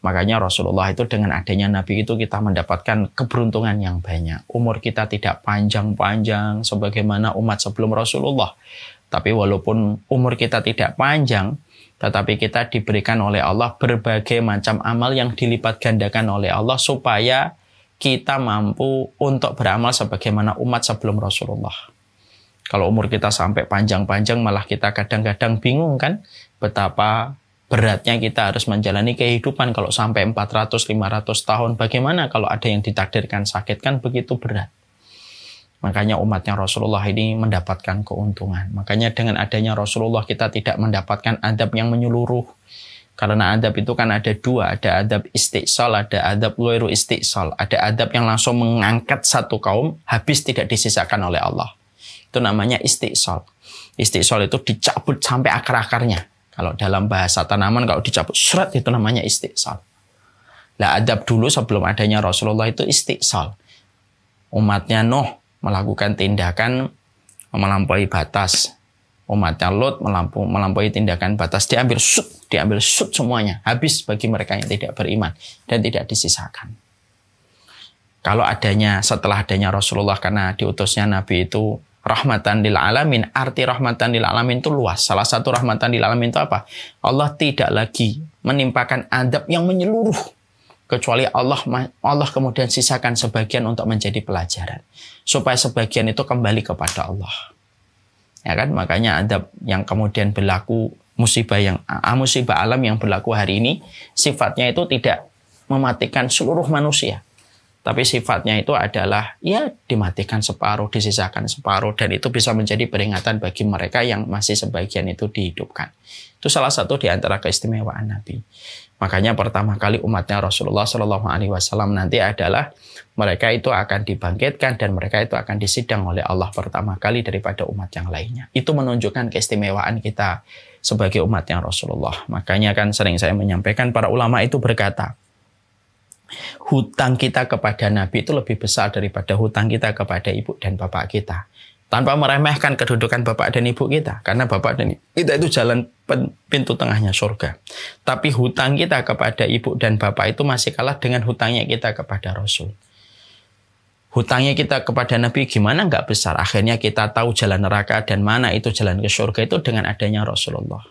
Makanya Rasulullah itu dengan adanya Nabi itu kita mendapatkan keberuntungan yang banyak. Umur kita tidak panjang-panjang sebagaimana umat sebelum Rasulullah. Tapi walaupun umur kita tidak panjang, tetapi kita diberikan oleh Allah berbagai macam amal yang dilipat gandakan oleh Allah supaya kita mampu untuk beramal sebagaimana umat sebelum Rasulullah. Kalau umur kita sampai panjang-panjang malah kita kadang-kadang bingung kan betapa beratnya kita harus menjalani kehidupan kalau sampai 400-500 tahun. Bagaimana kalau ada yang ditakdirkan sakit, kan begitu berat. Makanya umatnya Rasulullah ini mendapatkan keuntungan. Makanya dengan adanya Rasulullah kita tidak mendapatkan adab yang menyeluruh. Karena adab itu kan ada dua. Ada adab istiqsal, ada adab ghairu istiqsal. Ada adab yang langsung mengangkat satu kaum, habis tidak disisakan oleh Allah. Itu namanya istiqsal. Istiqsal itu dicabut sampai akar-akarnya. Kalau dalam bahasa tanaman, kalau dicabut seret itu namanya istiqsal. Nah, adab dulu sebelum adanya Rasulullah itu istiqsal. Umatnya Nuh melakukan tindakan melampaui batas. Umatnya Lot melampaui tindakan batas. Diambil sut semuanya. Habis bagi mereka yang tidak beriman dan tidak disisakan. Kalau setelah adanya Rasulullah, karena diutusnya Nabi itu rahmatan lil alamin. Arti rahmatan lil alamin itu luas. Salah satu rahmatan lil alamin itu apa? Allah tidak lagi menimpakan adab yang menyeluruh. Kecuali Allah kemudian sisakan sebagian untuk menjadi pelajaran. Supaya sebagian itu kembali kepada Allah. Ya kan? Makanya adab yang kemudian berlaku, musibah alam yang berlaku hari ini, sifatnya itu tidak mematikan seluruh manusia. Tapi sifatnya itu adalah, ya dimatikan separuh, disisakan separuh. Dan itu bisa menjadi peringatan bagi mereka yang masih sebagian itu dihidupkan. Itu salah satu di antara keistimewaan Nabi. Makanya pertama kali umatnya Rasulullah SAW nanti adalah mereka itu akan dibangkitkan dan mereka itu akan disidang oleh Allah pertama kali daripada umat yang lainnya. Itu menunjukkan keistimewaan kita sebagai umatnya Rasulullah. Makanya kan sering saya menyampaikan, para ulama itu berkata, hutang kita kepada Nabi itu lebih besar daripada hutang kita kepada ibu dan bapak kita. Tanpa meremehkan kedudukan bapak dan ibu kita. Karena bapak dan ibu kita itu jalan pintu tengahnya surga. Tapi hutang kita kepada ibu dan bapak itu masih kalah dengan hutangnya kita kepada Rasul. Hutangnya kita kepada Nabi gimana nggak besar. Akhirnya kita tahu jalan neraka dan mana itu jalan ke surga itu dengan adanya Rasulullah.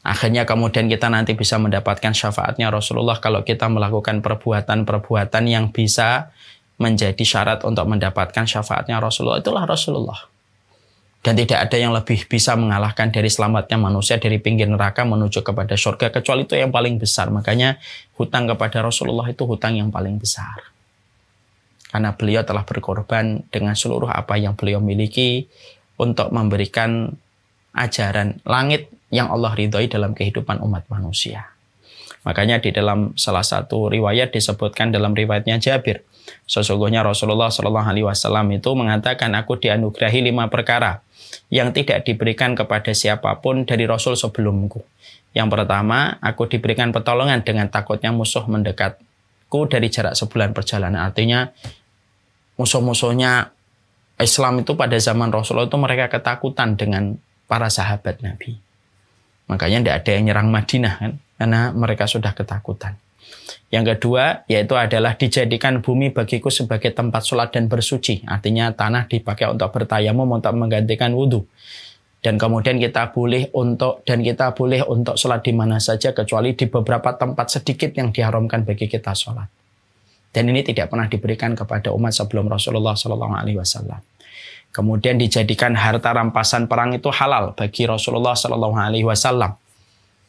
Akhirnya kemudian kita nanti bisa mendapatkan syafaatnya Rasulullah kalau kita melakukan perbuatan-perbuatan yang bisa menjadi syarat untuk mendapatkan syafaatnya Rasulullah. Itulah Rasulullah. Dan tidak ada yang lebih bisa mengalahkan dari selamatnya manusia dari pinggir neraka menuju kepada surga, kecuali itu yang paling besar. Makanya hutang kepada Rasulullah itu hutang yang paling besar. Karena beliau telah berkorban dengan seluruh apa yang beliau miliki untuk memberikan ajaran langit yang Allah ridhoi dalam kehidupan umat manusia. Makanya di dalam salah satu riwayat disebutkan dalam riwayatnya Jabir, sesungguhnya Rasulullah SAW itu mengatakan, aku dianugerahi 5 perkara yang tidak diberikan kepada siapapun dari Rasul sebelumku. Yang pertama, aku diberikan pertolongan dengan takutnya musuh mendekatku dari jarak sebulan perjalanan. Artinya musuh-musuhnya Islam itu pada zaman Rasulullah itu mereka ketakutan dengan para sahabat Nabi. Makanya tidak ada yang nyerang Madinah kan, karena mereka sudah ketakutan. Yang kedua, yaitu adalah dijadikan bumi bagiku sebagai tempat sholat dan bersuci. Artinya tanah dipakai untuk bertayamum, untuk menggantikan wudhu. Dan kemudian kita boleh untuk sholat di mana saja, kecuali di beberapa tempat sedikit yang diharamkan bagi kita sholat. Dan ini tidak pernah diberikan kepada umat sebelum Rasulullah SAW. Kemudian dijadikan harta rampasan perang itu halal bagi Rasulullah SAW.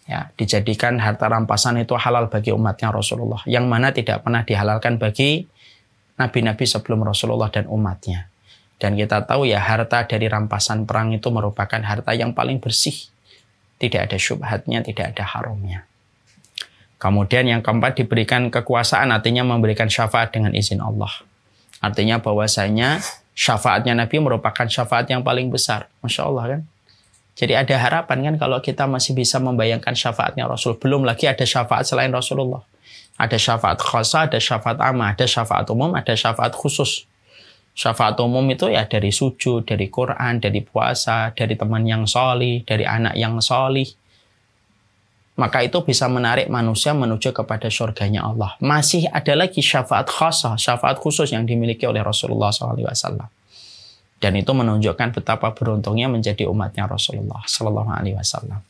Ya, dijadikan harta rampasan itu halal bagi umatnya Rasulullah, yang mana tidak pernah dihalalkan bagi nabi-nabi sebelum Rasulullah dan umatnya. Dan kita tahu ya, harta dari rampasan perang itu merupakan harta yang paling bersih. Tidak ada syubhatnya, tidak ada haramnya. Kemudian yang keempat, diberikan kekuasaan, artinya memberikan syafaat dengan izin Allah. Artinya bahwasanya syafaatnya Nabi merupakan syafaat yang paling besar. Masya Allah kan. Jadi ada harapan kan kalau kita masih bisa membayangkan syafaatnya Rasul. Belum lagi ada syafaat selain Rasulullah. Ada syafaat khasa, ada syafaat amah, ada syafaat umum, ada syafaat khusus. Syafaat umum itu ya dari sujud, dari Quran, dari puasa, dari teman yang solih, dari anak yang solih. maka itu bisa menarik manusia menuju kepada surganya Allah. Masih ada lagi syafaat khasah, syafaat khusus yang dimiliki oleh Rasulullah SAW. Dan itu menunjukkan betapa beruntungnya menjadi umatnya Rasulullah SAW.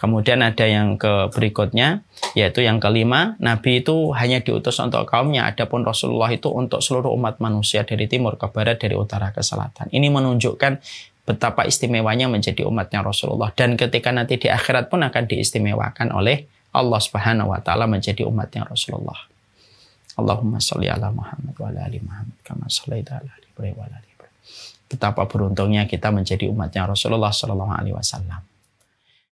Kemudian ada yang berikutnya, yaitu yang kelima, Nabi itu hanya diutus untuk kaumnya, adapun Rasulullah itu untuk seluruh umat manusia dari timur ke barat, dari utara ke selatan. Ini menunjukkan betapa istimewanya menjadi umatnya Rasulullah. Dan ketika nanti di akhirat pun akan diistimewakan oleh Allah Subhanahu wa Ta'ala menjadi umatnya Rasulullah. Allahumma sholli ala Muhammad wa ala ali Muhammad kama shallaita ala ali Ibrahim wa ala ali Ibrahim. Betapa beruntungnya kita menjadi umatnya Rasulullah sallallahu alaihi wasallam.